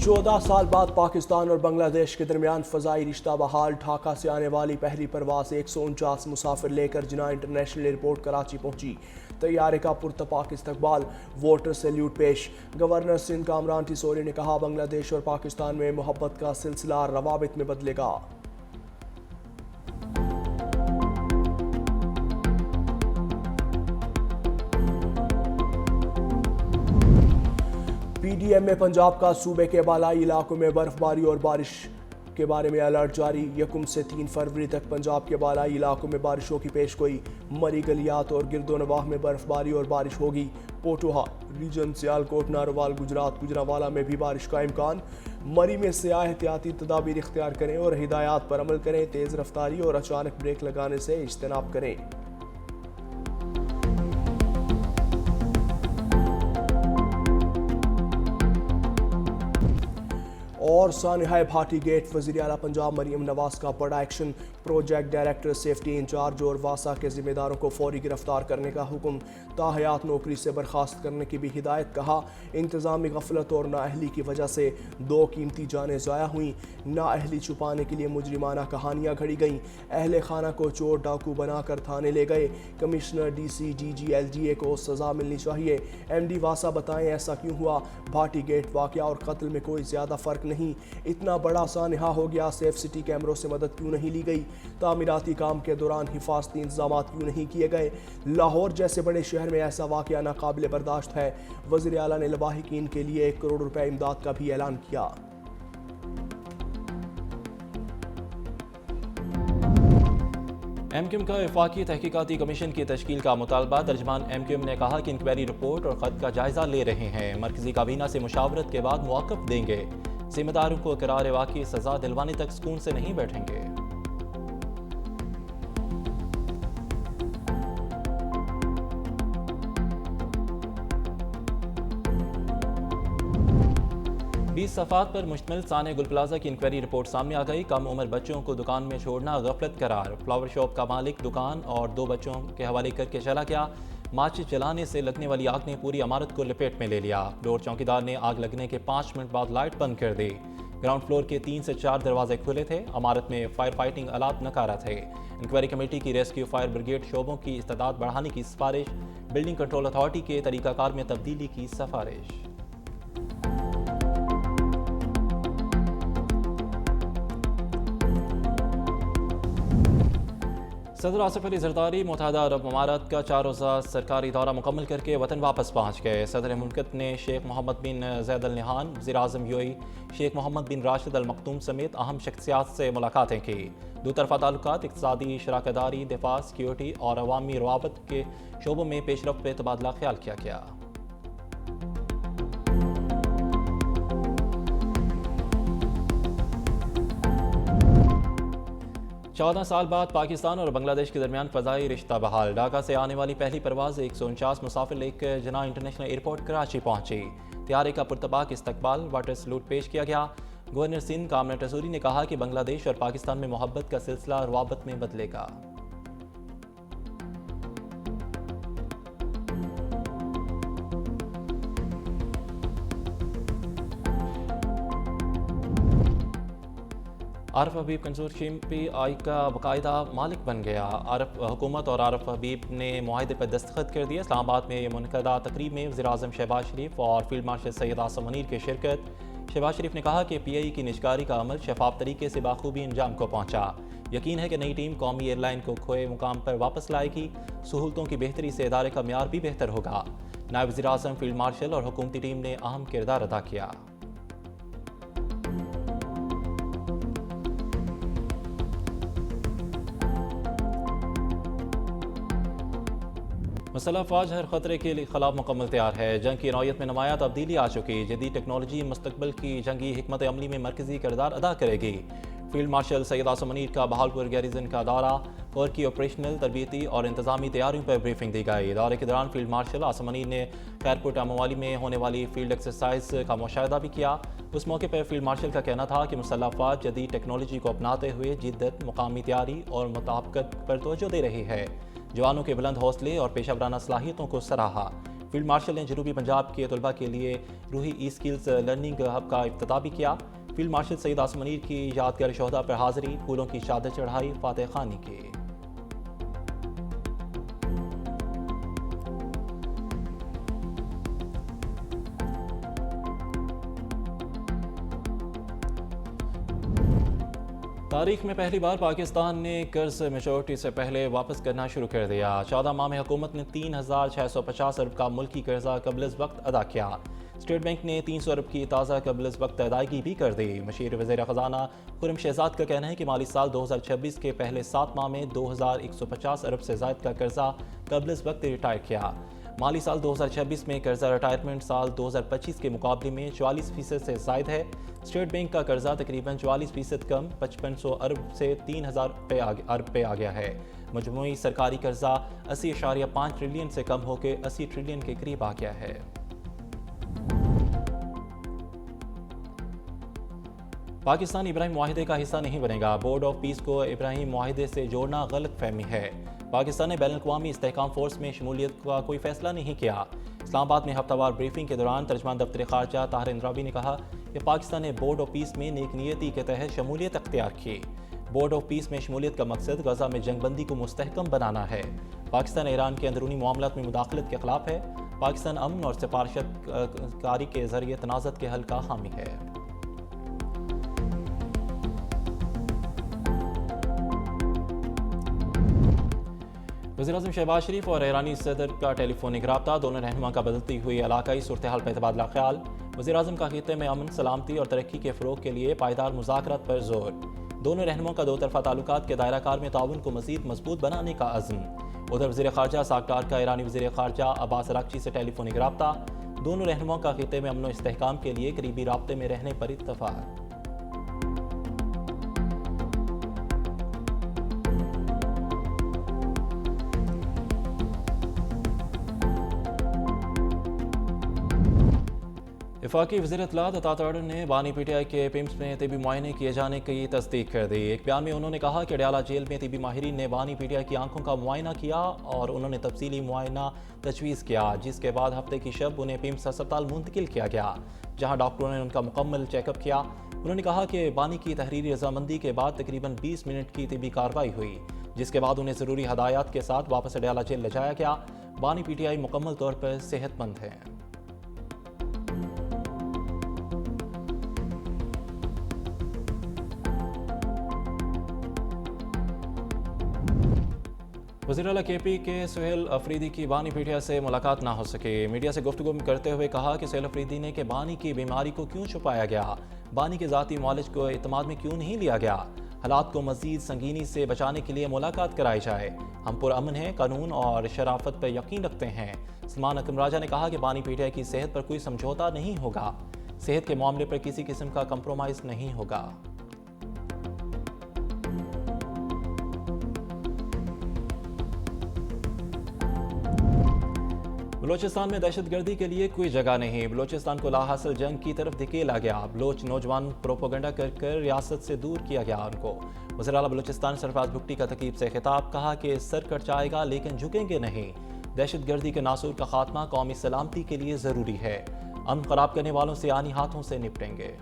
14 साल बाद पाकिस्तान और बांग्लादेश के दरमियान फ़ज़ाई रिश्ता बहाल। ढाका से आने वाली पहली परवाज़ 149 मुसाफिर लेकर जिन्ना इंटरनेशनल एयरपोर्ट कराची पहुंची। तैयारे का पुरतपाक इस्तकबाल, वोटर सैल्यूट पेश। गवर्नर सिंध कामरान टिसोरी ने कहा, बांग्लादेश और पाकिस्तान में मोहब्बत का सिलसिला रवाबित में बदलेगा। पीडीएम में पंजाब का सूबे के बालाई इलाकों में बर्फबारी और बारिश के बारे में अलर्ट जारी। 1 से 3 फरवरी तक पंजाब के बालाई इलाकों में बारिशों की पेशगोई। मरी गलियात और गिरदोनवाह में बर्फबारी और बारिश होगी। पोटोहा रीजन, सियालकोट, नारोवाल, गुजरात, गुजरांवाला में भी बारिश का इम्कान। मरी में सियाह एहतियाती तदाबीर इख्तियार करें और हिदायत पर अमल करें। तेज़ रफ्तारी और अचानक ब्रेक लगाने से इज्तनाब करें। और सानिहाय भाटी गेट, वज़ीर आला पंजाब मरीम नवाज का बड़ा action. Project director, safety incharge और वासा के जिम्मेदारों को फौरी गिरफ्तार करने का हुक्म। ताहयात नौकरी से बर्खास्त करने की भी हिदायत। कहा, इंतजामी गफलत और नाअहली की वजह से 2 कीमती जानें ज़ाया हुई। नाअहली छुपाने के लिए मुजरिमाना कहानियाँ घड़ी गईं। अहले खाना को चोर डाकू बनाकर थाने ले गए। कमिश्नर, डीसी, डीजी, एलजीए को सज़ा मिलनी चाहिए। एमडी वासा बताएं ऐसा क्यों हुआ। भाटी गेट वाक़या और कत्ल में कोई ज़्यादा फ़र्क नहीं। इतना बड़ा सानहा हो गया, सेफ सिटी कैमरों से मदद क्यों नहीं ली गई। तामीराती काम के दौरान हिफाजती इंतजाम क्यों नहीं किए गए। लाहौर जैसे बड़े शहर में ऐसा वाक़या नाकाबिले बर्दाश्त है। वज़ीर आला ने लवाहिकीन के लिए 1 करोड़ रुपए इमदाद का भी ऐलान किया। एमक्यूएम का वफाकी तहकीकाती कमीशन की तश्कील का मुतालबा। तर्जमान एमक्यूएम ने कहा कि इंक्वायरी रिपोर्ट और ख़त का जायजा ले रहे हैं। मरकजी काबीना से मुशावरत के बाद मुआक़ब देंगे। जिम्मेदारों को करार वाक़ई सज़ा दिलवाने तक सुकून से नहीं बैठेंगे। बीस सफ़ात पर मुश्तमिल साने गुल प्लाजा की इंक्वायरी रिपोर्ट सामने आ गई। कम उम्र बच्चों को दुकान में छोड़ना गफलत करार। फ्लावर शॉप का मालिक दुकान और 2 बच्चों के हवाले करके चला गया। माचिस जलाने से लगने वाली आग ने पूरी इमारत को लपेट में ले लिया। फ्लोर चौकीदार ने आग लगने के 5 मिनट बाद लाइट बंद कर दी। ग्राउंड फ्लोर के 3 से 4 दरवाजे खुले थे। इमारत में फायर फाइटिंग आलात नकारा थे। इंक्वायरी कमेटी की रेस्क्यू फायर ब्रिगेड शोबों की इस्तादाद बढ़ाने की सिफारिश। बिल्डिंग कंट्रोल अथॉरिटी के तरीकाकार में तब्दीली की सिफारिश। सदर आसिफ अली जरदारी मुत्तहिदा अरब अमारात का 4 रोज़ा सरकारी दौरा मुकम्मल करके वतन वापस पहुँच गए। सदर मुमलिकत ने शेख मोहम्मद बिन ज़ैद अल नहान, वज़ीर आज़म यूएई शेख मोहम्मद बिन राशिद अल मखदूम समेत अहम शख्सियात से मुलाकातें की। दोतरफा ताल्लुकात, इक़्तिसादी शराकतदारी, दिफा, सिक्योरिटी और अवामी रवाबत के शोबों में पेशरफ्त पे तबादला ख्याल किया गया। चौदह साल बाद पाकिस्तान और बांग्लादेश के दरमियान फ़ज़ाई रिश्ता बहाल। ढाका से आने वाली पहली परवाज़ 149 मुसाफिर लेकर जिन्ना इंटरनेशनल एयरपोर्ट कराची पहुंची। तैयारे का पुरतपाक इस्तकबाल, वाटर सैल्यूट पेश किया गया। गवर्नर सिंध कामरान टिसोरी ने कहा कि बांग्लादेश और पाकिस्तान में मोहब्बत का सिलसिला रवाबत में बदलेगा। आरफ हबीब कंसोर्शियम PI का बाकायदा मालिक बन गया। आरफ हुकूमत और आरफ हबीब ने मुआहदे पर दस्तखत कर दिए। इस्लामाबाद में मुनक़दा तकरीब में वज़ीर आज़म शहबाज शरीफ और फील्ड मार्शल सैयद आसिम मुनीर की शिरकत। शहबाज शरीफ ने कहा कि PI की निजकारी का अमल शफाफ तरीके से बाखूबी अंजाम को पहुँचा। यकीन है कि नई टीम कौमी एयरलाइन को खोए मुकाम पर वापस लाएगी। सहूलतों की बेहतरी से इदारे का म्यार भी बेहतर होगा। नायब वज़ीर आज़म, फील्ड मार्शल और हुकूमती टीम ने अहम किरदार अदा किया। मुसल्लह फ़ौज हर ख़तरे के खिलाफ मुकम्मल तैयार है। जंग की नौयत में नुमायाँ तब्दीली आ चुकी। जदीद टेक्नोलॉजी मुस्तक़बिल की जंगी हिकमत अमली में मरकज़ी किरदार अदा करेगी। फील्ड मार्शल सैयद आसिम मुनीर का बहावलपुर गैरिजन का दौरा। कोर की ऑपरेशनल, तरबियती और इंतजामी तैयारियों पर ब्रीफिंग दी गई। दौरे के दौरान फील्ड मार्शल आसिम मुनीर ने खैरपुट अमवाली में होने वाली फील्ड एक्सरसाइज का मुशाहिदा भी किया। उस मौके पर फील्ड मार्शल का कहना था कि मुसल्लह फ़ौज जदीद टेक्नोलॉजी को अपनाते हुए जिद्दत, मुकामी तैयारी और मुताबिकत पर तवज्जो दे रही है। जवानों के बुलंद हौसले और पेशा वराना सलाहियतों को सराहा। فیلڈ مارشل نے جنوبی پنجاب کے طلباء کے لیے روحی ای اسکلز لرننگ ہب کا افتتاح بھی کیا۔ فیلڈ مارشل سید عاصم منیر کی یادگار شہداء پر حاضری، پھولوں کی چادر چڑھائی، فاتح خوانی کی۔ تاریخ میں پہلی بار پاکستان نے قرض میچورٹی سے پہلے واپس کرنا شروع کر دیا۔ 14 ماہ میں حکومت نے 3650 ارب کا ملکی قرضہ قبل از وقت ادا کیا۔ اسٹیٹ بینک نے 300 ارب کی تازہ قبل از وقت ادائیگی بھی کر دی۔ مشیر وزیر خزانہ خرم شہزاد کا کہنا ہے کہ مالی سال 2026 کے پہلے 7 ماہ میں 2150 ارب سے زائد کا قرضہ قبل از وقت ریٹائر کیا۔ مالی سال 2026 میں قرضہ ریٹائرمنٹ سال 2025 کے مقابلے میں 44% سے زائد ہے۔ اسٹیٹ بینک کا قرضہ تقریباً 44% کم 5500 ارب سے 3000 ارب پہ آ گیا ہے۔ مجموعی سرکاری قرضہ 80.5 ٹریلین سے کم ہو کے 80 ٹریلین کے قریب آ گیا ہے۔ پاکستان ابراہیم معاہدے کا حصہ نہیں بنے گا، بورڈ آف پیس کو ابراہیم معاہدے سے جوڑنا غلط فہمی ہے۔ پاکستان نے بین الاقوامی استحکام فورس میں شمولیت کا کوئی فیصلہ نہیں کیا۔ اسلام آباد میں ہفتہ وار بریفنگ کے دوران ترجمان دفتر خارجہ طاہر اندرابی نے کہا کہ پاکستان نے بورڈ آف پیس میں نیک نیتی کے تحت شمولیت اختیار کی۔ بورڈ آف پیس میں شمولیت کا مقصد غزہ میں جنگ بندی کو مستحکم بنانا ہے۔ پاکستان ایران کے اندرونی معاملات میں مداخلت کے خلاف ہے۔ پاکستان امن اور سفارشت کاری کے ذریعے تنازعات کے حل کا حامی ہے۔ وزیراعظم شہباز شریف اور ایرانی صدر کا ٹیلی فونک رابطہ، دونوں رہنما کا بدلتی ہوئی علاقائی صورتحال پر تبادلہ خیال۔ وزیراعظم کا خطے میں امن، سلامتی اور ترقی کے فروغ کے لیے پائیدار مذاکرات پر زور۔ دونوں رہنماؤں کا دو طرفہ تعلقات کے دائرہ کار میں تعاون کو مزید مضبوط بنانے کا عزم۔ ادھر وزیر خارجہ ساکھ ڈار کا ایرانی وزیر خارجہ عباس اراغچی سے ٹیلی فونک رابطہ، دونوں رہنماؤں کا خطے میں امن و استحکام کے لیے قریبی رابطے میں رہنے پر اتفاق۔ وفاقی وزیر اطلاعات عطا تارڑ نے بانی پی ٹی آئی کے پیمز میں طبی معائنے کیے جانے کی تصدیق کر دی۔ ایک بیان میں انہوں نے کہا کہ اڈیالہ جیل میں طبی ماہرین نے بانی پی ٹی آئی کی آنکھوں کا معائنہ کیا اور انہوں نے تفصیلی معائنہ تجویز کیا، جس کے بعد ہفتے کی شب انہیں پیمز ہسپتال منتقل کیا گیا، جہاں ڈاکٹروں نے ان کا مکمل چیک اپ کیا۔ انہوں نے کہا کہ بانی کی تحریری رضامندی کے بعد تقریباً 20 منٹ کی طبی کارروائی ہوئی، جس کے بعد انہیں ضروری ہدایات کے ساتھ واپس اڈیالہ جیل لے جایا گیا۔ بانی پی ٹی آئی مکمل طور پر صحت مند ہے۔ وزیر اعلیٰ کے پی کے سہیل افریدی کی بانی پی ٹی آئی سے ملاقات نہ ہو سکی۔ میڈیا سے گفتگو کرتے ہوئے کہا کہ سہیل افریدی نے کہ بانی کی بیماری کو کیوں چھپایا گیا، بانی کے ذاتی معالج کو اعتماد میں کیوں نہیں لیا گیا، حالات کو مزید سنگینی سے بچانے کے لیے ملاقات کرائی جائے۔ ہم پرامن ہیں، قانون اور شرافت پر یقین رکھتے ہیں۔ سلمان اکرم راجہ نے کہا کہ بانی پی ٹی آئی کی صحت پر کوئی سمجھوتا نہیں ہوگا، صحت کے معاملے پر کسی قسم کا کمپرومائز نہیں ہوگا۔ بلوچستان میں دہشت گردی کے لیے کوئی جگہ نہیں، بلوچستان کو لا حاصل جنگ کی طرف دھکیلا گیا، بلوچ نوجوان پروپیگنڈا کر ریاست سے دور کیا گیا ان کو۔ وزیر اعلیٰ بلوچستان سرفراز بگٹی کا تقریب سے خطاب، کہا کہ سر کٹ جائے گا لیکن جھکیں گے نہیں، دہشت گردی کے ناسور کا خاتمہ قومی سلامتی کے لیے ضروری ہے، امن خراب کرنے والوں سے آنی ہاتھوں سے نپٹیں گے۔